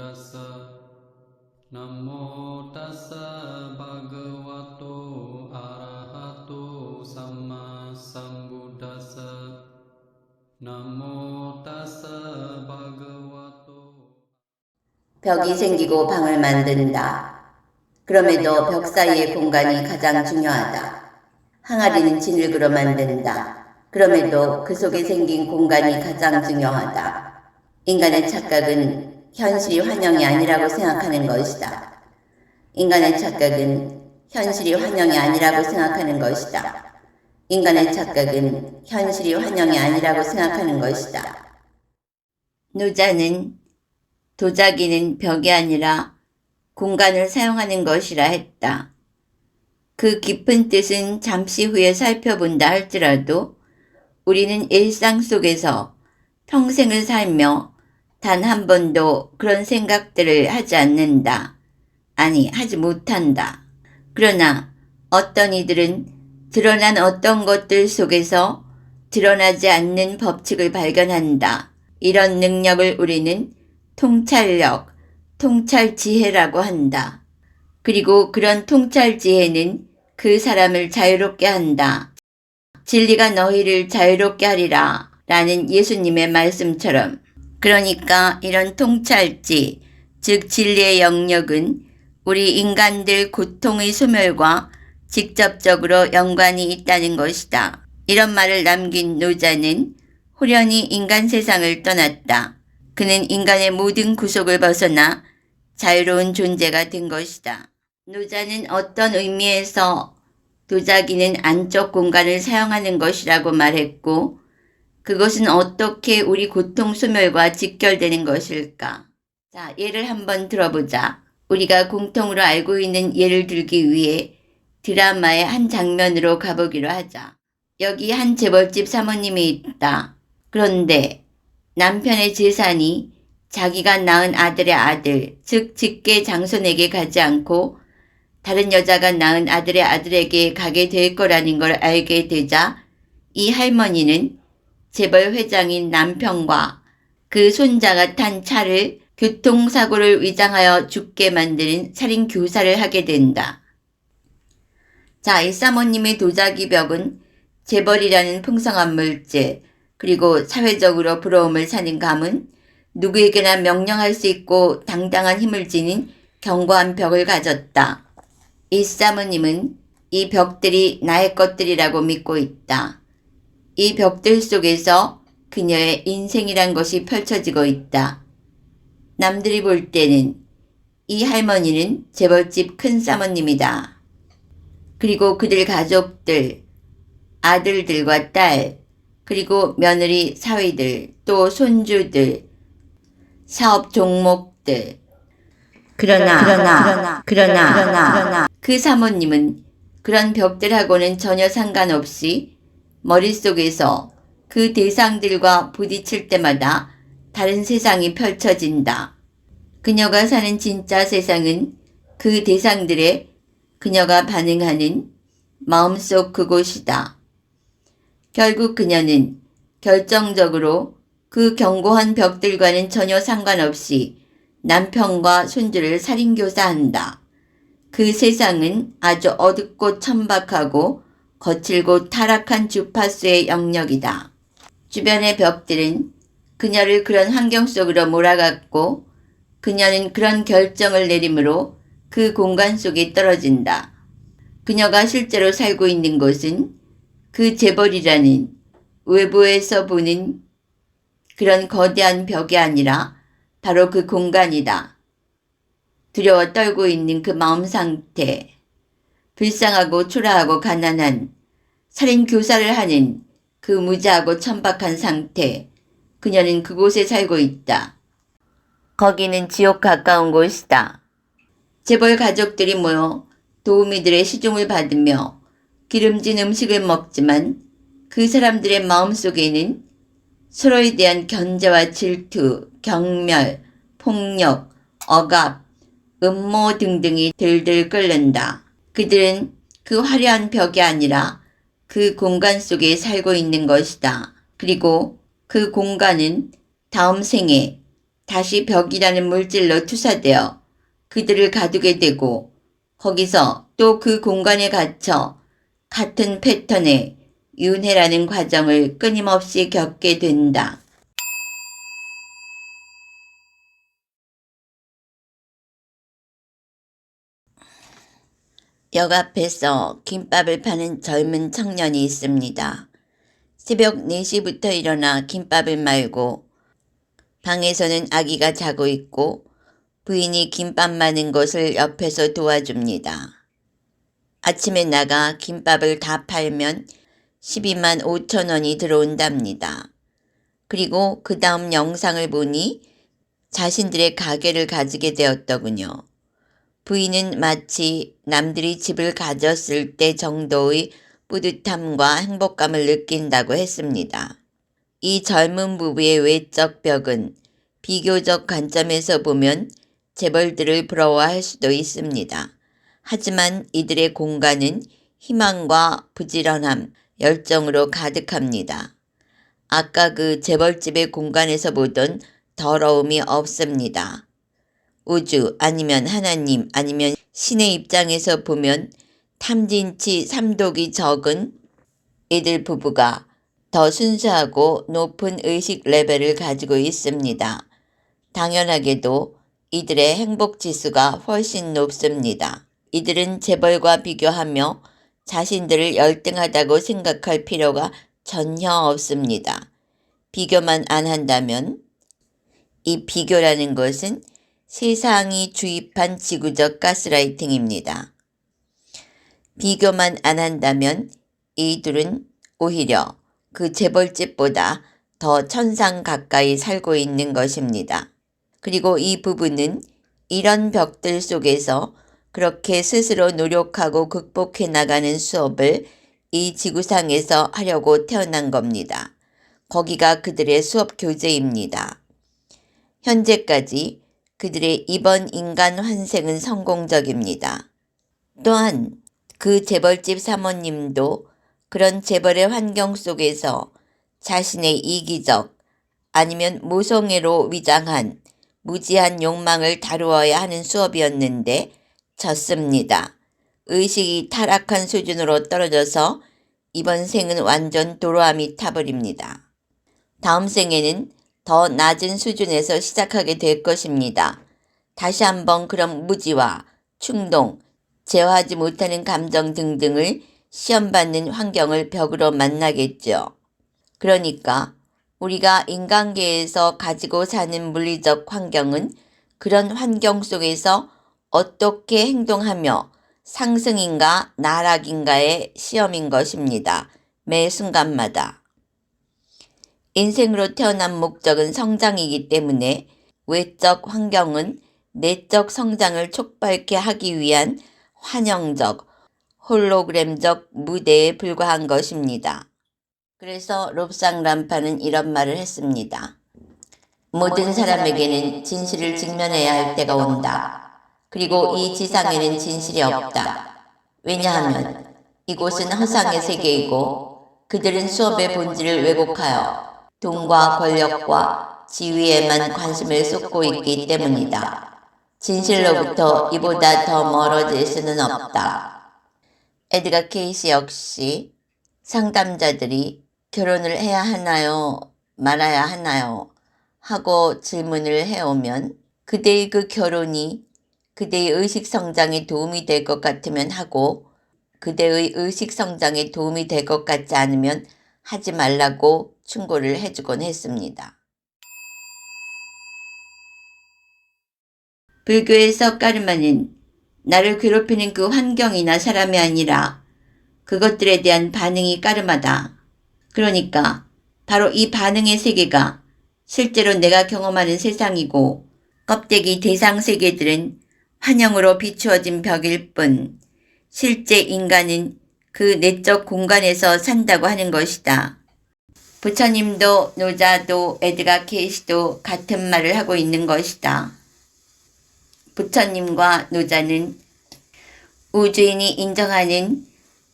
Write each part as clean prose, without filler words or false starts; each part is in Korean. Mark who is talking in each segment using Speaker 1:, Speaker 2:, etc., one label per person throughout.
Speaker 1: Sambuddhassa Namo tassa bhagavato arahato samma sambuddhassa Namo tassa bhagavato
Speaker 2: 벽이 생기고 방을 만든다. 그럼에도 벽 사이의 공간이 가장 중요하다. 항아리는 진흙으로 만든다. 그럼에도 그 속에 생긴 공간이 가장 중요하다. 인간의 착각은 현실이 환영이 아니라고 생각하는 것이다. 인간의 착각은 현실이 환영이 아니라고 생각하는 것이다. 인간의 착각은 현실이 환영이 아니라고 생각하는 것이다. 노자는 도자기는 벽이 아니라 공간을 사용하는 것이라 했다. 그 깊은 뜻은 잠시 후에 살펴본다 할지라도 우리는 일상 속에서 평생을 살며 단 한 번도 그런 생각들을 하지 않는다. 아니, 하지 못한다. 그러나 어떤 이들은 드러난 어떤 것들 속에서 드러나지 않는 법칙을 발견한다. 이런 능력을 우리는 통찰력, 통찰지혜라고 한다. 그리고 그런 통찰지혜는 그 사람을 자유롭게 한다. 진리가 너희를 자유롭게 하리라 라는 예수님의 말씀처럼. 그러니까 이런 통찰지, 즉 진리의 영역은 우리 인간들 고통의 소멸과 직접적으로 연관이 있다는 것이다. 이런 말을 남긴 노자는 호련히 인간 세상을 떠났다. 그는 인간의 모든 구속을 벗어나 자유로운 존재가 된 것이다. 노자는 어떤 의미에서 도자기는 안쪽 공간을 사용하는 것이라고 말했고 그것은 어떻게 우리 고통 소멸과 직결되는 것일까? 자, 예를 한번 들어보자. 우리가 공통으로 알고 있는 예를 들기 위해 드라마의 한 장면으로 가보기로 하자. 여기 한 재벌집 사모님이 있다. 그런데 남편의 재산이 자기가 낳은 아들의 아들, 즉 직계 장손에게 가지 않고 다른 여자가 낳은 아들의 아들에게 가게 될 거라는 걸 알게 되자 이 할머니는 재벌 회장인 남편과 그 손자가 탄 차를 교통사고를 위장하여 죽게 만드는 살인 교사를 하게 된다. 자, 이 사모님의 도자기 벽은 재벌이라는 풍성한 물질, 그리고 사회적으로 부러움을 사는 감은 누구에게나 명령할 수 있고 당당한 힘을 지닌 견고한 벽을 가졌다. 이 사모님은 이 벽들이 나의 것들이라고 믿고 있다. 이 벽들 속에서 그녀의 인생이란 것이 펼쳐지고 있다. 남들이 볼 때는 이 할머니는 재벌집 큰 사모님이다. 그리고 그들 가족들, 아들들과 딸, 그리고 며느리 사위들, 또 손주들, 사업 종목들. 그러나 그 사모님은 그런 벽들하고는 전혀 상관없이 머릿속에서 그 대상들과 부딪힐 때마다 다른 세상이 펼쳐진다. 그녀가 사는 진짜 세상은 그 대상들에 그녀가 반응하는 마음속 그곳이다. 결국 그녀는 결정적으로 그 견고한 벽들과는 전혀 상관없이 남편과 손주를 살인교사한다. 그 세상은 아주 어둡고 천박하고 거칠고 타락한 주파수의 영역이다. 주변의 벽들은 그녀를 그런 환경 속으로 몰아갔고 그녀는 그런 결정을 내림으로 그 공간 속에 떨어진다. 그녀가 실제로 살고 있는 곳은 그 재벌이라는 외부에서 보는 그런 거대한 벽이 아니라 바로 그 공간이다. 두려워 떨고 있는 그 마음 상태, 불쌍하고 초라하고 가난한 살인 교사를 하는 그 무자하고 천박한 상태, 그녀는 그곳에 살고 있다. 거기는 지옥 가까운 곳이다. 재벌 가족들이 모여 도우미들의 시중을 받으며 기름진 음식을 먹지만 그 사람들의 마음속에는 서로에 대한 견제와 질투, 경멸, 폭력, 억압, 음모 등등이 들들 끓는다. 그들은 그 화려한 벽이 아니라 그 공간 속에 살고 있는 것이다. 그리고 그 공간은 다음 생에 다시 벽이라는 물질로 투사되어 그들을 가두게 되고 거기서 또 그 공간에 갇혀 같은 패턴의 윤회라는 과정을 끊임없이 겪게 된다. 역 앞에서 김밥을 파는 젊은 청년이 있습니다. 새벽 4시부터 일어나 김밥을 말고 방에서는 아기가 자고 있고 부인이 김밥 마는 것을 옆에서 도와줍니다. 아침에 나가 김밥을 다 팔면 12만 5천 원이 들어온답니다. 그리고 그 다음 영상을 보니 자신들의 가게를 가지게 되었더군요. 부인은 마치 남들이 집을 가졌을 때 정도의 뿌듯함과 행복감을 느낀다고 했습니다. 이 젊은 부부의 외적 벽은 비교적 관점에서 보면 재벌들을 부러워할 수도 있습니다. 하지만 이들의 공간은 희망과 부지런함, 열정으로 가득합니다. 아까 그 재벌집의 공간에서 보던 더러움이 없습니다. 우주 아니면 하나님 아니면 신의 입장에서 보면 탐진치 삼독이 적은 이들 부부가 더 순수하고 높은 의식 레벨을 가지고 있습니다. 당연하게도 이들의 행복 지수가 훨씬 높습니다. 이들은 재벌과 비교하며 자신들을 열등하다고 생각할 필요가 전혀 없습니다. 비교만 안 한다면 이 비교라는 것은 세상이 주입한 지구적 가스라이팅입니다. 비교만 안 한다면 이 둘은 오히려 그 재벌집보다 더 천상 가까이 살고 있는 것입니다. 그리고 이 부부는 이런 벽들 속에서 그렇게 스스로 노력하고 극복해 나가는 수업을 이 지구상에서 하려고 태어난 겁니다. 거기가 그들의 수업 교재입니다. 현재까지 그들의 이번 인간 환생은 성공적입니다. 또한 그 재벌집 사모님도 그런 재벌의 환경 속에서 자신의 이기적 아니면 모성애로 위장한 무지한 욕망을 다루어야 하는 수업이었는데 졌습니다. 의식이 타락한 수준으로 떨어져서 이번 생은 완전 도로함이 타버립니다. 다음 생에는 더 낮은 수준에서 시작하게 될 것입니다. 다시 한번 그런 무지와 충동, 제어하지 못하는 감정 등등을 시험받는 환경을 벽으로 만나겠죠. 그러니까 우리가 인간계에서 가지고 사는 물리적 환경은 그런 환경 속에서 어떻게 행동하며 상승인가 나락인가의 시험인 것입니다. 매 순간마다. 인생으로 태어난 목적은 성장이기 때문에 외적 환경은 내적 성장을 촉발케 하기 위한 환영적, 홀로그램적 무대에 불과한 것입니다. 그래서 롭상 람파는 이런 말을 했습니다. 모든 사람에게는 진실을 직면해야 할 때가 온다. 그리고 이 지상에는 진실이 없다. 왜냐하면 이곳은 허상의 세계이고 그들은 수업의 본질을 왜곡하여 돈과 권력과 지위에만 관심을 쏟고 있기 때문이다. 진실로부터 이보다 더 멀어질 수는 없다. 에드가 케이시 역시 상담자들이 결혼을 해야 하나요? 말아야 하나요? 하고 질문을 해오면 그대의 그 결혼이 그대의 의식 성장에 도움이 될 것 같으면 하고 그대의 의식 성장에 도움이 될 것 같지 않으면 하지 말라고 충고를 해주곤 했습니다. 불교에서 까르마는 나를 괴롭히는 그 환경이나 사람이 아니라 그것들에 대한 반응이 까르마다. 그러니까 바로 이 반응의 세계가 실제로 내가 경험하는 세상이고 껍데기 대상 세계들은 환영으로 비추어진 벽일 뿐 실제 인간은 그 내적 공간에서 산다고 하는 것이다. 부처님도 노자도 에드가 케이시도 같은 말을 하고 있는 것이다. 부처님과 노자는 우주인이 인정하는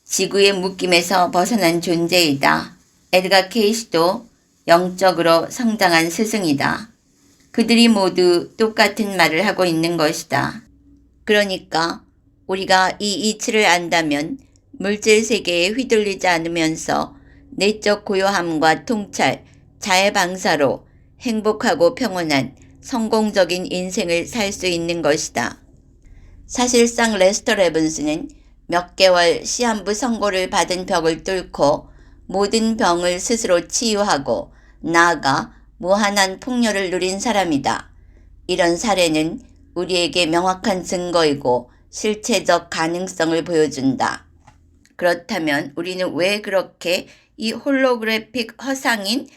Speaker 2: 지구의 묶임에서 벗어난 존재이다. 에드가 케이시도 영적으로 성장한 스승이다. 그들이 모두 똑같은 말을 하고 있는 것이다. 그러니까 우리가 이 이치를 안다면 물질 세계에 휘둘리지 않으면서 내적 고요함과 통찰, 자해방사로 행복하고 평온한 성공적인 인생을 살 수 있는 것이다. 사실상 레스터 레븐스는 몇 개월 시한부 선고를 받은 벽을 뚫고 모든 병을 스스로 치유하고 나아가 무한한 풍요를 누린 사람이다. 이런 사례는 우리에게 명확한 증거이고 실체적 가능성을 보여준다. 그렇다면 우리는 왜 그렇게 이 홀로그래픽 허상인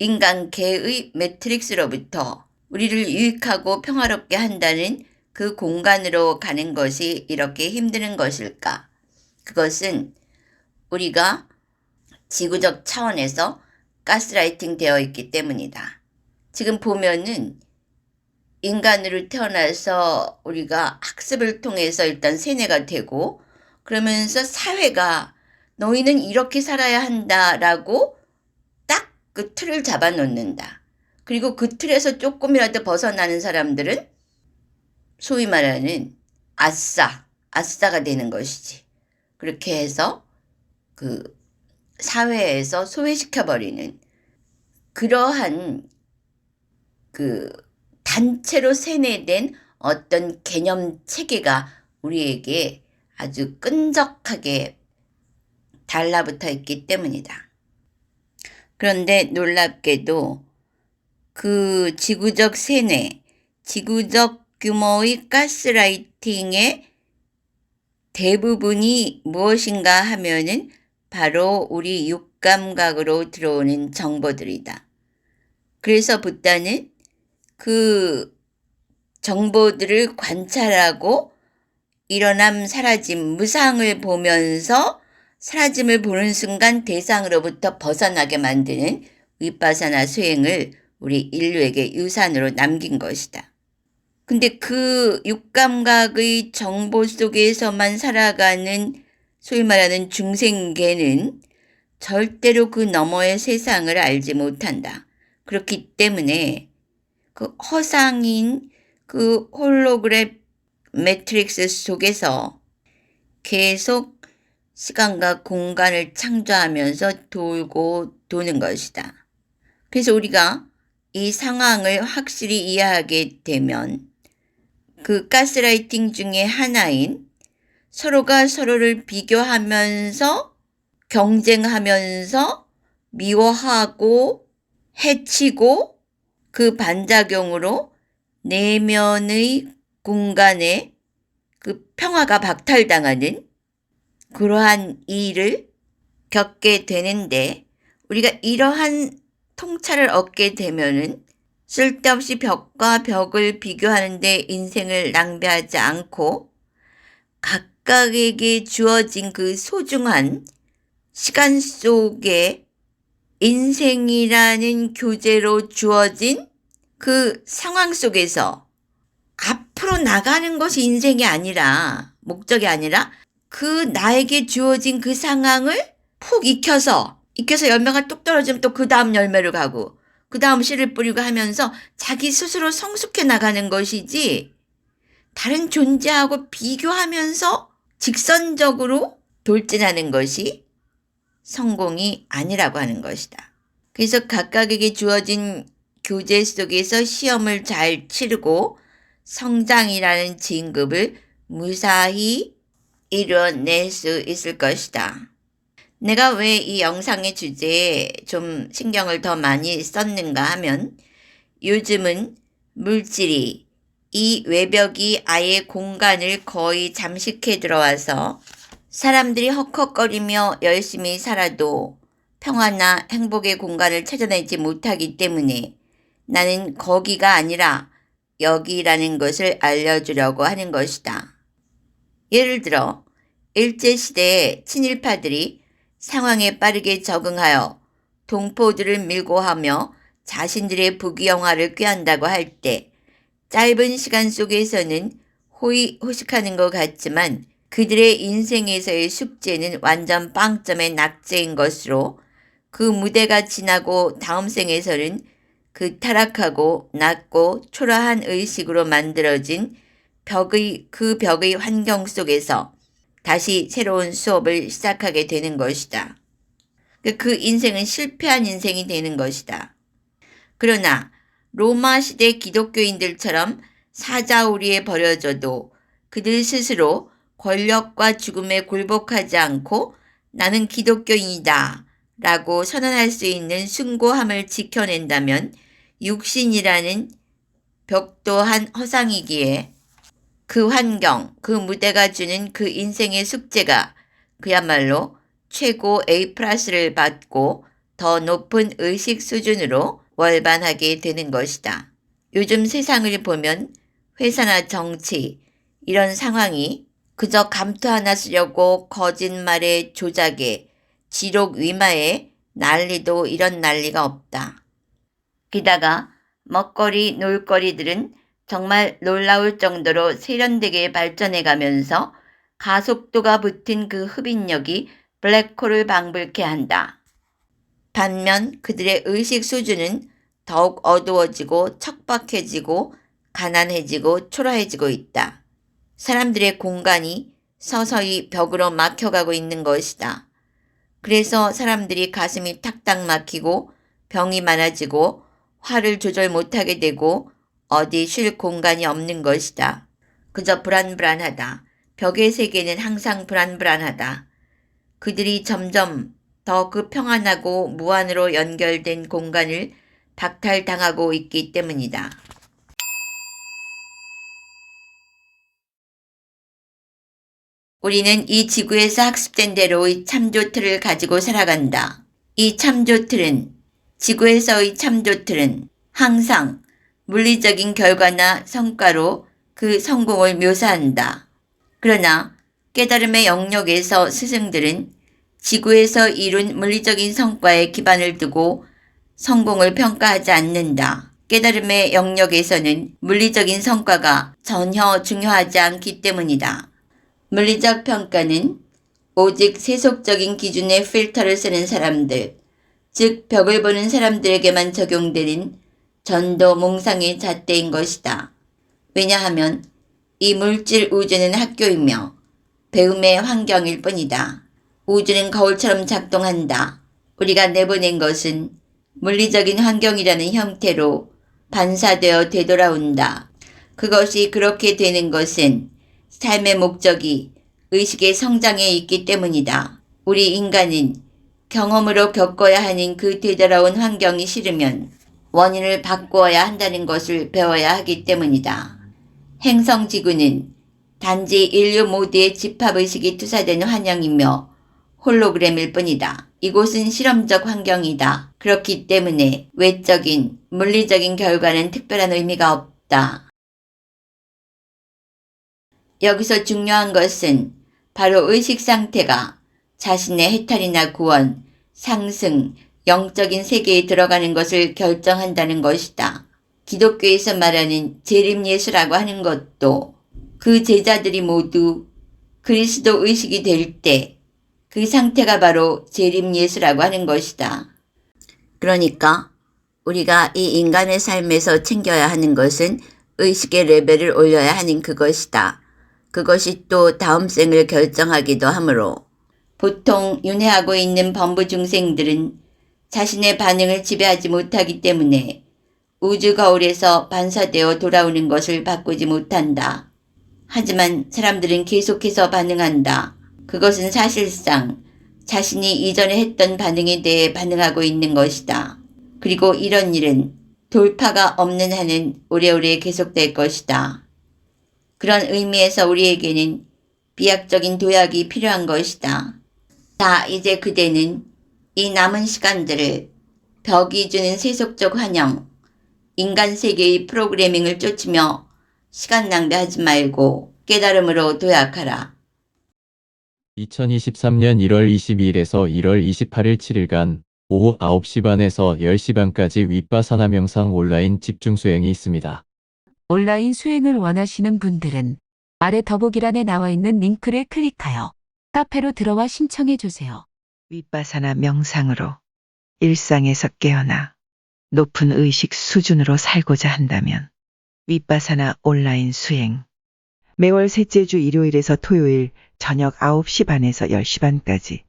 Speaker 2: 인간계의 매트릭스로부터 우리를 유익하고 평화롭게 한다는 그 공간으로 가는 것이 이렇게 힘드는 것일까? 그것은 우리가 지구적 차원에서 가스라이팅 되어 있기 때문이다. 지금 보면은 인간으로 태어나서 우리가 학습을 통해서 일단 세뇌가 되고 그러면서 사회가 너희는 이렇게 살아야 한다라고 딱 그 틀을 잡아놓는다. 그리고 그 틀에서 조금이라도 벗어나는 사람들은 소위 말하는 아싸가 되는 것이지. 그렇게 해서 그 사회에서 소외시켜버리는 그러한 그 단체로 세뇌된 어떤 개념 체계가 우리에게 아주 끈적하게 달라붙어 있기 때문이다. 그런데 놀랍게도 그 지구적 세뇌, 지구적 규모의 가스라이팅의 대부분이 무엇인가 하면은 바로 우리 육감각으로 들어오는 정보들이다. 그래서 부다는 그 정보들을 관찰하고 일어남 사라짐, 무상을 보면서 사라짐을 보는 순간 대상으로부터 벗어나게 만드는 위파사나 수행을 우리 인류에게 유산으로 남긴 것이다. 근데 그 육감각의 정보 속에서만 살아가는 소위 말하는 중생계는 절대로 그 너머의 세상을 알지 못한다. 그렇기 때문에 그 허상인 그 홀로그램 매트릭스 속에서 계속 시간과 공간을 창조하면서 돌고 도는 것이다. 그래서 우리가 이 상황을 확실히 이해하게 되면 그 가스라이팅 중에 하나인 서로가 서로를 비교하면서 경쟁하면서 미워하고 해치고 그 반작용으로 내면의 공간에 그 평화가 박탈당하는 그러한 일을 겪게 되는데 우리가 이러한 통찰을 얻게 되면은 쓸데없이 벽과 벽을 비교하는데 인생을 낭비하지 않고 각각에게 주어진 그 소중한 시간 속에 인생이라는 교재로 주어진 그 상황 속에서 앞으로 나가는 것이 인생이 아니라 목적이 아니라 그 나에게 주어진 그 상황을 푹 익혀서 열매가 뚝 떨어지면 또 그 다음 열매를 가고 그 다음 씨를 뿌리고 하면서 자기 스스로 성숙해 나가는 것이지 다른 존재하고 비교하면서 직선적으로 돌진하는 것이 성공이 아니라고 하는 것이다. 그래서 각각에게 주어진 교재 속에서 시험을 잘 치르고 성장이라는 진급을 무사히 이뤄낼 수 있을 것이다. 내가 왜 이 영상의 주제에 좀 신경을 더 많이 썼는가 하면 요즘은 물질이 이 외벽이 아예 공간을 거의 잠식해 들어와서 사람들이 헉헉거리며 열심히 살아도 평화나 행복의 공간을 찾아내지 못하기 때문에 나는 거기가 아니라 여기라는 것을 알려주려고 하는 것이다. 예를 들어 일제시대에 친일파들이 상황에 빠르게 적응하여 동포들을 밀고 하며 자신들의 부귀영화를 꾀한다고 할 때 짧은 시간 속에서는 호의호식하는 것 같지만 그들의 인생에서의 숙제는 완전 빵점의 낙제인 것으로 그 무대가 지나고 다음 생에서는 그 타락하고 낮고 초라한 의식으로 만들어진 그 벽의 환경 속에서 다시 새로운 수업을 시작하게 되는 것이다. 그 인생은 실패한 인생이 되는 것이다. 그러나 로마 시대 기독교인들처럼 사자우리에 버려져도 그들 스스로 권력과 죽음에 굴복하지 않고 나는 기독교인이다 라고 선언할 수 있는 숭고함을 지켜낸다면 육신이라는 벽 또한 허상이기에 그 환경, 그 무대가 주는 그 인생의 숙제가 그야말로 최고 A+를 받고 더 높은 의식 수준으로 월반하게 되는 것이다. 요즘 세상을 보면 회사나 정치, 이런 상황이 그저 감투 하나 쓰려고 거짓말에 조작에 지록 위마에 난리도 이런 난리가 없다. 게다가 먹거리, 놀거리들은 정말 놀라울 정도로 세련되게 발전해가면서 가속도가 붙은 그 흡인력이 블랙홀을 방불케 한다. 반면 그들의 의식 수준은 더욱 어두워지고 척박해지고 가난해지고 초라해지고 있다. 사람들의 공간이 서서히 벽으로 막혀가고 있는 것이다. 그래서 사람들이 가슴이 탁탁 막히고 병이 많아지고 화를 조절 못하게 되고 어디 쉴 공간이 없는 것이다. 그저 불안불안하다. 벽의 세계는 항상 불안불안하다. 그들이 점점 더 그 평안하고 무한으로 연결된 공간을 박탈당하고 있기 때문이다. 우리는 이 지구에서 학습된 대로의 참조틀을 가지고 살아간다. 이 참조틀은, 지구에서의 참조틀은 항상 물리적인 결과나 성과로 그 성공을 묘사한다. 그러나 깨달음의 영역에서 스승들은 지구에서 이룬 물리적인 성과에 기반을 두고 성공을 평가하지 않는다. 깨달음의 영역에서는 물리적인 성과가 전혀 중요하지 않기 때문이다. 물리적 평가는 오직 세속적인 기준의 필터를 쓰는 사람들, 즉 벽을 보는 사람들에게만 적용되는 전도 몽상의 잣대인 것이다. 왜냐하면 이 물질 우주는 학교이며 배움의 환경일 뿐이다. 우주는 거울처럼 작동한다. 우리가 내보낸 것은 물리적인 환경이라는 형태로 반사되어 되돌아온다. 그것이 그렇게 되는 것은 삶의 목적이 의식의 성장에 있기 때문이다. 우리 인간은 경험으로 겪어야 하는 그 되돌아온 환경이 싫으면 원인을 바꾸어야 한다는 것을 배워야 하기 때문이다. 행성지구는 단지 인류 모두의 집합의식이 투사된 환영이며 홀로그램일 뿐이다. 이곳은 실험적 환경이다. 그렇기 때문에 외적인, 물리적인 결과는 특별한 의미가 없다. 여기서 중요한 것은 바로 의식 상태가 자신의 해탈이나 구원, 상승, 영적인 세계에 들어가는 것을 결정한다는 것이다. 기독교에서 말하는 재림예수라고 하는 것도 그 제자들이 모두 그리스도 의식이 될 때 그 상태가 바로 재림예수라고 하는 것이다. 그러니까 우리가 이 인간의 삶에서 챙겨야 하는 것은 의식의 레벨을 올려야 하는 그것이다. 그것이 또 다음 생을 결정하기도 하므로 보통 윤회하고 있는 범부 중생들은 자신의 반응을 지배하지 못하기 때문에 우주 거울에서 반사되어 돌아오는 것을 바꾸지 못한다. 하지만 사람들은 계속해서 반응한다. 그것은 사실상 자신이 이전에 했던 반응에 대해 반응하고 있는 것이다. 그리고 이런 일은 돌파가 없는 한은 오래오래 계속될 것이다. 그런 의미에서 우리에게는 비약적인 도약이 필요한 것이다. 자, 이제 그대는 이 남은 시간들을 벽이 주는 세속적 환영, 인간 세계의 프로그래밍을 쫓으며 시간 낭비하지 말고 깨달음으로 도약하라.
Speaker 3: 2023년 1월 22일에서 1월 28일 7일간 오후 9시 반에서 10시 반까지 윗바사나 명상 온라인 집중 수행이 있습니다.
Speaker 4: 온라인 수행을 원하시는 분들은 아래 더보기란에 나와 있는 링크를 클릭하여 카페로 들어와 신청해 주세요.
Speaker 5: 윗바사나 명상으로 일상에서 깨어나 높은 의식 수준으로 살고자 한다면 윗바사나 온라인 수행. 매월 셋째 주 일요일에서 토요일 저녁 9시 반에서 10시 반까지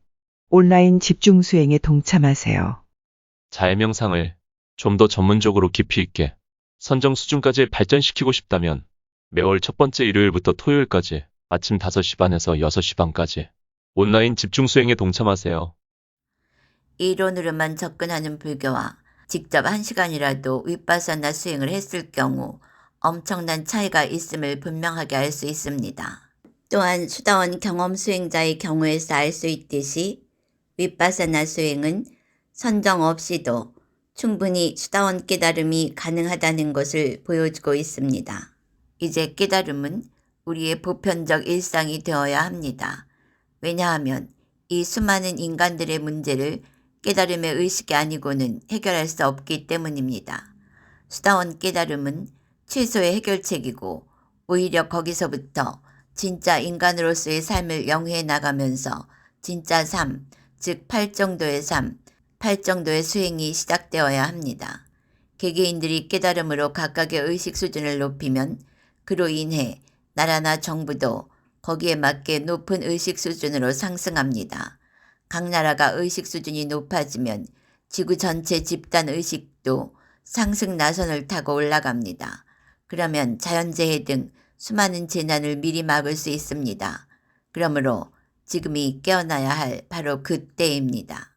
Speaker 5: 온라인 집중 수행에 동참하세요.
Speaker 6: 자해 명상을 좀 더 전문적으로 깊이 있게 선정 수준까지 발전시키고 싶다면 매월 첫 번째 일요일부터 토요일까지 아침 5시 반에서 6시 반까지 온라인 집중 수행에 동참하세요.
Speaker 2: 이론으로만 접근하는 불교와 직접 1시간이라도 윗바사나 수행을 했을 경우 엄청난 차이가 있음을 분명하게 알 수 있습니다. 또한 수다원 경험 수행자의 경우에서 알 수 있듯이 윗바사나 수행은 선정 없이도 충분히 수다원 깨달음이 가능하다는 것을 보여주고 있습니다. 이제 깨달음은 우리의 보편적 일상이 되어야 합니다. 왜냐하면 이 수많은 인간들의 문제를 깨달음의 의식이 아니고는 해결할 수 없기 때문입니다. 수다원 깨달음은 최소의 해결책이고 오히려 거기서부터 진짜 인간으로서의 삶을 영위해 나가면서 진짜 삶, 즉 8정도의 삶, 8정도의 수행이 시작되어야 합니다. 개개인들이 깨달음으로 각각의 의식 수준을 높이면 그로 인해 나라나 정부도 거기에 맞게 높은 의식 수준으로 상승합니다. 각 나라가 의식 수준이 높아지면 지구 전체 집단 의식도 상승 나선을 타고 올라갑니다. 그러면 자연재해 등 수많은 재난을 미리 막을 수 있습니다. 그러므로 지금이 깨어나야 할 바로 그때입니다.